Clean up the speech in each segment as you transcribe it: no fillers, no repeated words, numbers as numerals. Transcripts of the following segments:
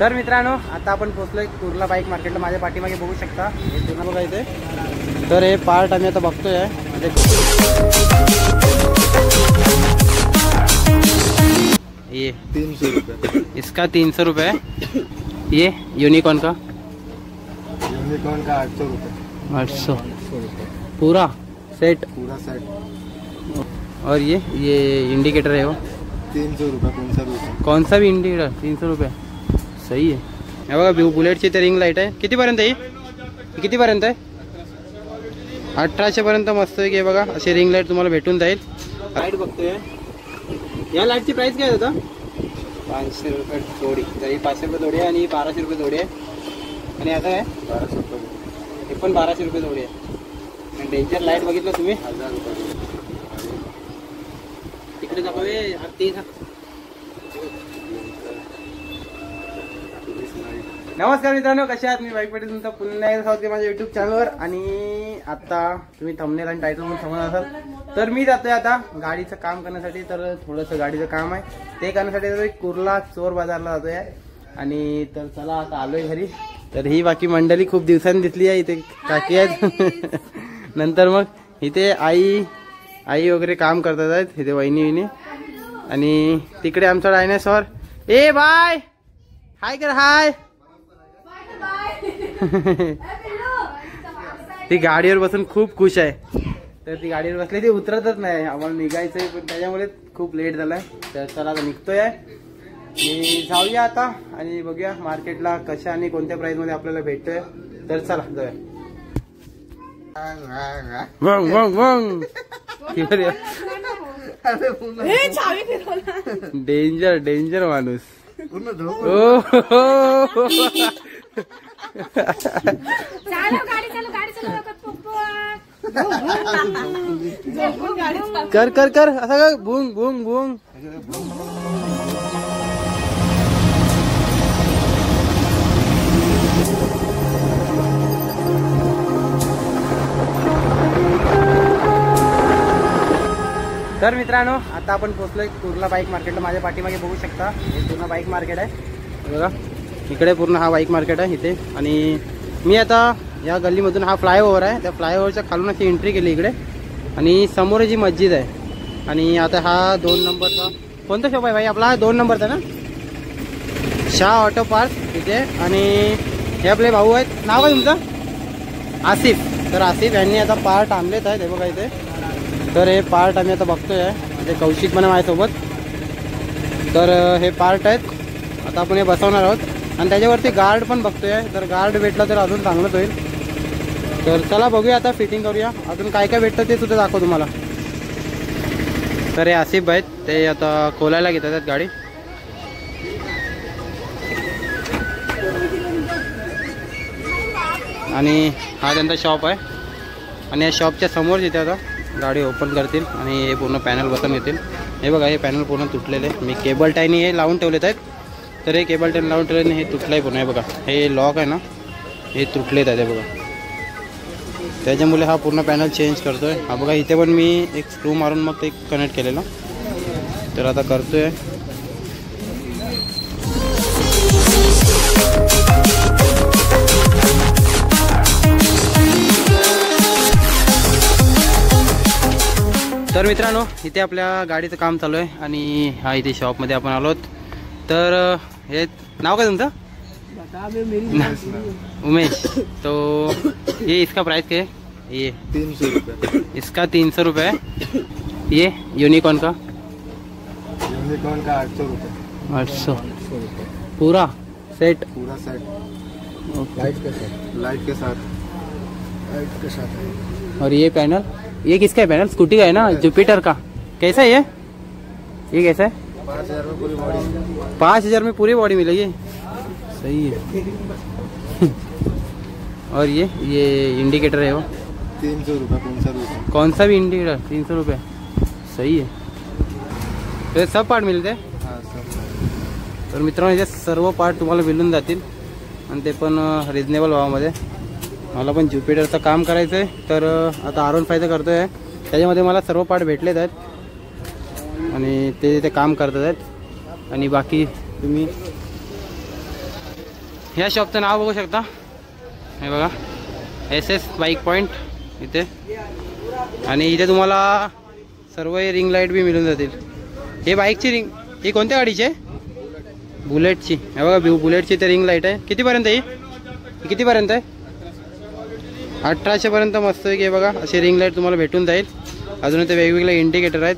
तर मित्रांनो आता आपण पोहोचलोय कुर्ला बाईक मार्केटला। माझ्या पाठीमागे बघू शकता हे पूर्ण बघा इथे। तर हे पार्ट आम्ही आता बघतोय। ये 300 रुपये, इसका 300 रुपये। ये यूनिकॉर्न का 800 रुपये। 800 पूरा सेट। पूरा सेट। और ये इंडिकेटर है वो 300 रुपये। कौन सा भी इंडिकेटर 300 रुपये। सही आहे। हे बघा बुलेटची ते रिंग लाईट आहे। कितीपर्यंत आहे? कितीपर्यंत आहे? 1800 पर्यंत मस्त आहे की बघा अशी रिंग लाईट तुम्हाला भेटून जाईल। लाईट बघतोय या लाईटची प्राइस काय आहे आता? 500 रुपये जोडी। तरी 500 रुपये जोडी आहे आणि 1200 रुपये जोडी आहे। आणि आता आहे 1200 रुपये। हे पण 1200 रुपये जोडी आहे। आणि डेंजर लाईट बघितलं तुम्ही 1000 रुपये। तिकडे दाखवे ते। नमस्कार मित्रांनो, कसे आहात? मी बाईक पेटी तुमचं पुन्हा एकदा स्वागत आहे माझ्या युट्यूब चॅनलवर। आणि आता तुम्ही थंबनेल आणि टायटल म्हणून समजत असाल तर मी जातोय आता गाडीचं काम करण्यासाठी। तर थोडंसं गाडीचं काम आहे ते करण्यासाठी जातोय कुर्ला चोर बाजारला जातोय। आणि तर चला आता आलोय घरी। तर ही बाकी मंडळी खूप दिवसांनी दिसली आहे। इथे काकी आहेत नंतर मग इथे आई वगैरे काम करतात आहेत इथे वहिनी। आणि तिकडे आमचा डायनासॉर ए बाय हाय कर हाय। ती गाडीवर बसून खूप खुश आहे। तर ती गाडीवर बसली ती उतरतच नाही। आम्हाला निघायचंय पण त्याच्यामुळे खूप लेट झालाय। तर चला आता निघतोय मी। जाऊया आता आणि बघूया मार्केटला कशा आणि कोणत्या प्राइस मध्ये आपल्याला भेटतोय। तर चला जाऊया। वंग वंग वंग डेंजर डेंजर माणूस। कर कर कर असं का भूंग भूंग भूंग। तर मित्रांनो आता आपण पोहोचलोय कुर्ला बाईक मार्केटला। माझ्या पाठीमागे बघू शकता हे पूर्ण बाईक मार्केट आहे बघा। इकडे पूर्ण हा बाईक मार्केट आहे इथे। आणि मी आता या गल्लीमधून हा फ्लायओव्हर आहे त्या फ्लायओव्हरच्या खालून अशी एंट्री केली इकडे। आणि समोर जी मस्जिद आहे। आणि आता हा 2 नंबरचा कोणता शॉप आहे भाई आपला? 2 नंबरचा ना, शाह ऑटो पार्क इथे। आणि हे आपले भाऊ आहेत। नाव आहे तुमचं? आसिफ। तर आसिफ यांनी आता पार्ट आणलेत आहेत हे बघा इथे। तर हे पार्ट आम्ही आता बघतोय म्हणजे कौशिक पण माझ्यासोबत। तर हे पार्ट आहेत आता आपण हे बसवणार आहोत। आणि त्याच्यावरती गार्ड पण बघतोय। तर गार्ड भेटला तर अजून चांगलंच होईल। तर चला बघूया आता फिटिंग करूया। अजून काय काय भेटतं ते सुद्धा दाखव तुम्हाला। तर हे आसिफ आहेत ते आता खोलायला घेतात गाडी। आणि हा त्यांचा शॉप आहे। आणि या शॉपच्या समोर जिथे आता गाडी ओपन करतील आणि हे पूर्ण पॅनल बसवून घेतील। हे बघा हे पॅनल पूर्ण तुटलेले मी केबल टायनी हे लावून ठेवलेत आहेत। तर हे केबल टायनी लावून ठेवले हे तुटलं आहे पूर्ण। हे बघा हे लॉक आहे ना हे तुटलेत आहे हे बघा। त्याच्यामुळे हा पूर्ण पॅनल चेंज करतोय। हा बघा इथे पण मी एक स्क्रू मारून मग ते कनेक्ट केलेलं। तर आता करतोय। तर मित्रांनो इथे आपल्या गाडीचं काम चालू आहे। आणि हा इथे शॉपमध्ये आपण आलोत। तर हे नाव काय तुमचं? उमेश। तो ये इसका प्राइस क्या है? ये 300 रुपये। इसका 300 रुपये। ये यूनिकॉर्न का 800 रुपये। 800 पूरा सेट। पूरा सेट। लाइट के साथ। लाइट के साथ। और ये पैनल ये किसका है? पैनल स्कूटी का है ना, जुपिटर का। कैसा है ये कैसा है? 5000 में पूरी बॉडी। 5000 में पूरी बॉडी मिलेगी। सही है। और ये इंडिकेटर है वो 300 रुपये। कौन सा भी इंडिकेटर 300 रुपये। सही है। तो सब पार्ट मिलते हैं। हाँ सब। तर मित्रांनो इथे सर्व पार्ट तुम्हाला मिळून जातील आणि ते पण रिजनेबल भावामध्ये। मला पण ज्युपिटरचं काम करायचं आहे। तर आता R15 करतोय त्याच्यामध्ये मला सर्व पार्ट भेटलेत आहेत आणि ते काम करतात आहेत। आणि बाकी तुम्ही ह्या शॉपचं नाव बघू शकता, हे बघा SS बाईक पॉईंट इथे. आणि इथे तुम्हाला सर्व रिंग लाईट बी मिळून जातील. हे बाईकची रिंग, ही कोणत्या गाडीची आहे? बुलेटची. हे बघा बुलेटची ते रिंग लाईट आहे. कितीपर्यंत ही कितीपर्यंत आहे? 1800पर्यंत मस्त आहे की. बघा असे रिंग लाईट तुम्हाला भेटून जाईल. अजून ते वेगवेगळे इंडिकेटर आहेत.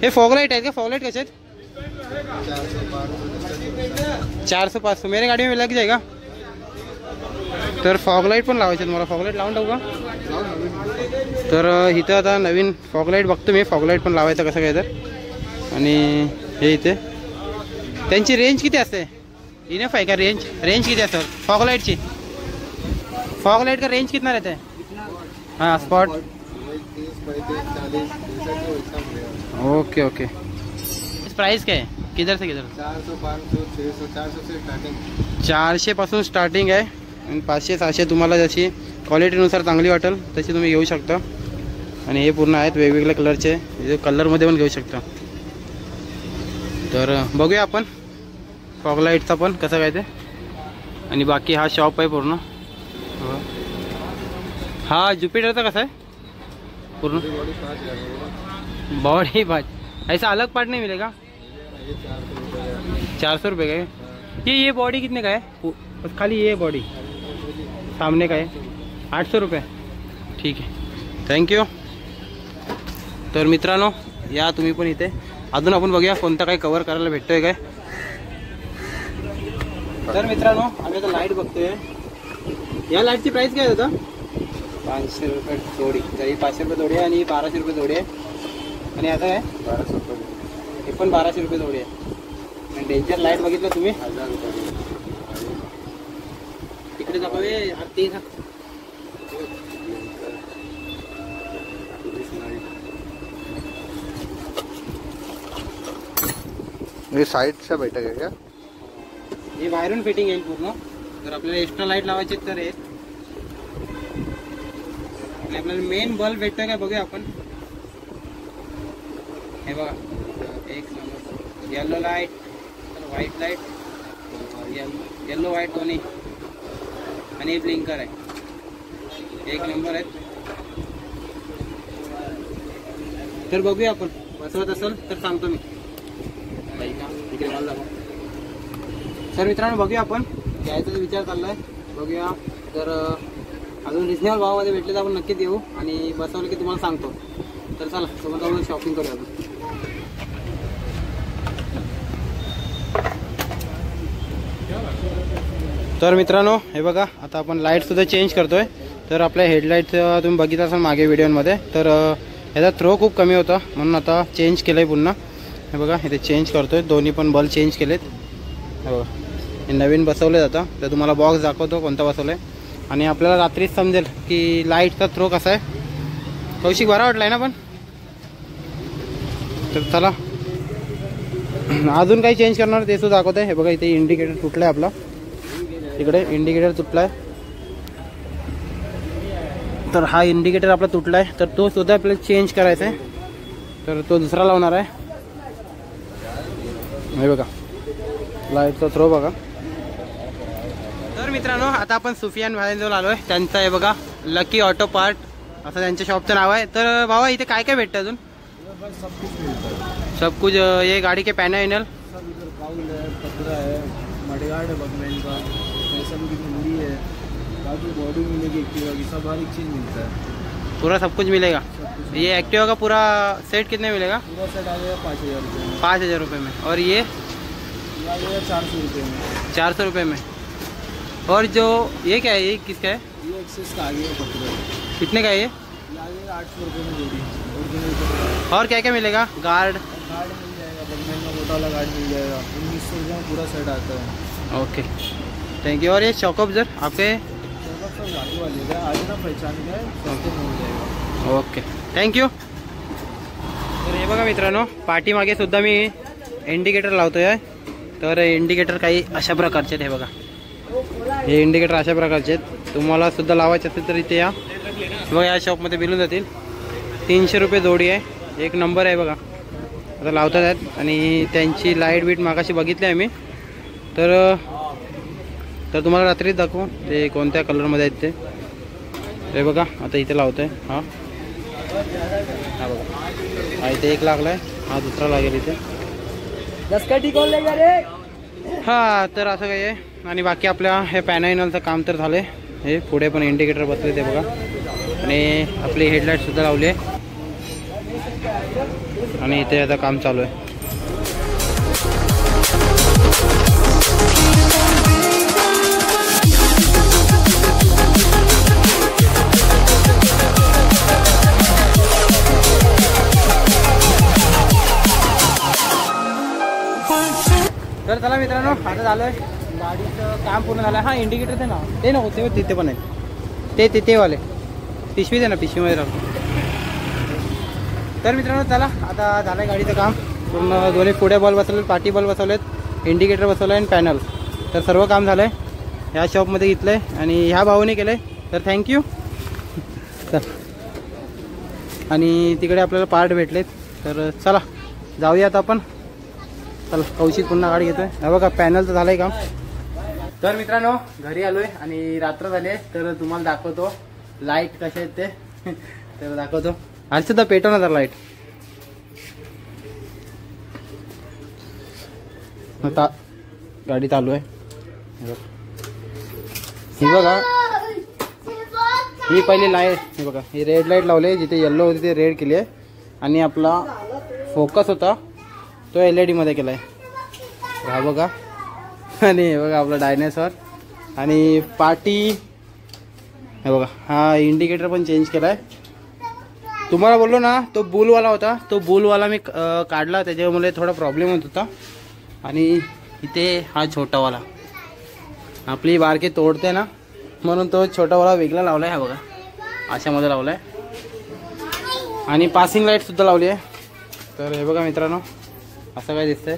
हे फॉग लाईट आहेत का? फॉग लाईट कसे आहेत? 400-500 मेरे गाडी में लग जाएगा. तर फॉग लाईट पण लावायचे मला. फॉग लाईट लावून टाकू का? तर इथं आता नवीन फॉग लाईट बघतो मी. फॉग लाईट पण लावायचं कसं काय तर. आणि हे इथे त्यांची रेंज किती असते? इनफ आहे का रेंज? रेंज किती असते फॉग लाईटची? फॉग लाईट का रेंज कितना रहता है? हाँ स्पॉट. Okay okay. प्राइस क्या है? किधर से किधर? 400, 500, 600, 400 से स्टार्टिंग. 400 पासून स्टार्टिंग आहे. आणि 500-600 तुम्हाला जशी क्वालिटीनुसार चांगली वाटेल तशी तुम्ही घेऊ शकता. आणि हे पूर्ण आहेत वेगवेगळ्या कलरचे. हे कलरमध्ये पण घेऊ शकता. तर बघूया आपण फॉग लाईटचा पण कसं काय ते. आणि बाकी हा शॉप आहे पूर्ण. हा ज्युपिटरचा कसा आहे पूर्ण? बॉडी पार्ट ऐसा अलग पार्ट नहीं मिलेगा? 400 रुपये का है ये बॉडी कितने का है? बस खाली ये बॉडी सामने का है 800 रुपये. ठीक आहे, थँक्यू. तर मित्रांनो या तुम्ही पण इथे. अजून आपण बघूया कोणता काही कवर करायला भेटतोय काय. तर मित्रांनो आम्ही आता लाईट बघतोय. या लाईटची प्राइस काय होता? 500 रुपये जोडी. तरी 500 रुपये जोडी आहे आणि 1200 रुपये जोडी आहे. आणि आता काय 1200 रुपये. हे पण 1200 रुपये जोडी आहे. आणि डेंजर लाईट बघितलं तुम्ही 1000 रुपये. तिकडे दाखवे ते हे साईडच्या बैठक आहे का? हे बाहेरून फिटिंग येईल पूर्ण. जर आपल्याला एक्स्ट्रा लाईट लावायची तर आहे. आणि आपल्याला मेन बल्ब भेटतोय काय बघूया आपण. हे बघा एक number yellow light, white light, yellow white दोन्ही. आणि ब्लिंकर आहे. एक नंबर आहे. तर बघूया आपण. बसवत असेल तर सांगतो मी. इकडे मला दाखव. तर मित्रांनो बघूया आपण. घ्यायचा विचार चाललाय. बघूया जर अजून रिजनेबल भावामध्ये भेटले तर आपण नक्कीच येऊ. आणि बसवलं की तुम्हाला सांगतो. तर चला सोबत जाऊन शॉपिंग करूया आपण. तर मित्रांनो हे बघा आता आपण लाईटसुद्धा चेंज करतोय. तर आपल्या हेडलाईट तुम्ही बघितलं असाल मागे व्हिडिओमध्ये. तर याचा थ्रो खूप कमी होता म्हणून आता चेंज केलं आहे पुन्हा. हे बघा इथे चेंज करतोय. दोन्ही पण बल्ब चेंज केलेत. हे बघा हे नवीन बसवले जातं. तर तुम्हाला बॉक्स दाखवतो कोणता बसवलं आहे. आणि आपल्याला रात्रीच समजेल की लाईटचा थ्रो कसा आहे. कौशिक बरा वाटला आहे ना पण. तर चला अजून काही चेंज करणार ते सुद्धा दाखवत आहे. हे बघा इथे इंडिकेटर तुटला आहे आपला. इकडे इंडिकेटर तुटला आहे. तर हा इंडिकेटर आपला तुटला आहे. तर तो सुद्धा आपल्याला चेंज करायचा आहे. तर तो दुसरा लावणार आहे. हे बघा लाईटचा थ्रो बघा. तर मित्रांनो आता आपण सुफियान भाईंजवळ आलो आहे. त्यांचं आहे बघा लकी ऑटो पार्ट असं त्यांच्या शॉपचं नाव आहे. तर भावा इथे काय काय भेटतं अजून? सब कुछ. ये गाड़ी के पैनल पतरा है, मडगार्ड है बगमैन का, फैशन की हिंदी है, बाकी बॉडी मिलेगी एक्टिवा की, सब हर एक चीज़ मिलता है. पूरा सब कुछ मिलेगा. ये एक्टिवा का पूरा सेट कितने मिलेगा? पूरा सेट आ जाएगा 5000 रुपये में. 5000 रुपये में. और ये आ जाएगा 400 रुपये में. 400 रुपये में. और जो ये क्या है? ये किसका है? ये एक्सेस का आगे पतरा कितने का है ये? आ जाएगा 800 रुपये में जोड़ी. ओरिजिनल पतरा. और क्या क्या मिलेगा? गार्ड गार्ड मिल जाएगा, बगमैन का मोटा वाला गार्ड मिल जाएगा. 1900 रुपये में पूरा सेट आता है. Okay thank you. और ये शॉक ऑब्जर आपके सब गाड़ी वाले का आज ना पहचान का है, सस्ते में हो जाएगा. Okay thank you. तर हे बघा मित्रांनो पाठीमागे सुद्धा मी इंडिकेटर लावतोय. तर इंडिकेटर काही अशा प्रकारचे आहेत. हे बघा हे इंडिकेटर अशा प्रकारचे आहेत. तुम्हाला सुद्धा लावायचे असेल तर इथे या. बघा या शॉपमध्ये मिळून जातील. 300 रुपये जोडी आहे. एक नंबर आहे बघा. आता लावतात आहेत. आणि त्यांची लाईट बीट मागाशी बघितली आहे मी. तर तर तुम्हाला रात्रीच दाखवू ते कोणत्या कलरमध्ये आहेत ते. हे बघा आता इथे लावतोय. हा हा बघा, हा इथे एक लागलाय, हा दुसरा लागेल इथे. हा तर असं काही आहे. आणि बाकी आपल्या हे पॅनलचं काम तर झालंय. हे पुढे पण इंडिकेटर बसले ते बघा. आणि आपली हेडलाईट सुद्धा लावली आहे. आणि इथे आता काम चालू आहे. तर चला मित्रांनो, आता झालं आहे गाडीचं काम पूर्ण झालं आहे. हा इंडिकेटर ते ना ते नको ते तिथे पण आहे ते वाले पिशवी दे ना, पिशवीमध्ये राहतो. तर मित्रांनो चला, आता झालं आहे गाडीचं काम पूर्ण. दोन्ही पुढे बल्ब बसवले, पाठी बल्ब बसवलेत, इंडिकेटर बसवलं आहे आणि पॅनल. तर सर्व काम झालं आहे. ह्या शॉपमध्ये घेतलं आहे आणि ह्या भाऊने केलं आहे, तर थँक्यू. आणि तिकडे आपल्याला पार्ट भेटलेत. तर चला जाऊयात आपण. चला कौशिक पुन्हा गाडी घेतोय. हा बघा पॅनलचं झालंय काम. तर मित्रांनो घरी आलोय आणि रात्र झाली आहे. तर तुम्हाला दाखवतो लाईट कशा आहेत ते. तर दाखवतो. आज सुद्धा पेटवणार जरा लाईट. आता गाडी चालू आहे. ही बघा, ही पहिली लाईट. हे बघा ही रेड लाईट लावली, जिथे येल्लो होती ते रेड केली आहे. आणि आपला फोकस होता तो LED मध्ये केलाय. हा बघा. आणि हे बघा आपला डायनासॉर. आणि पाटी हे बघा, हा इंडिकेटर पण चेंज केलाय. तुम्हाला बोललो ना तो बुलवाला होता, तो बुलवाला मी काढला, त्याच्यामुळे थोडा प्रॉब्लेम होत होता. आणि इथे हा छोटावाला, आपली बारके तोडते ना म्हणून तो छोटावाला वेगळा लावलाय. हा बघा अशामध्ये लावलाय. आणि पासिंग लाईट सुद्धा लावली आहे. तर हे बघा मित्रांनो असं काय दिसतंय.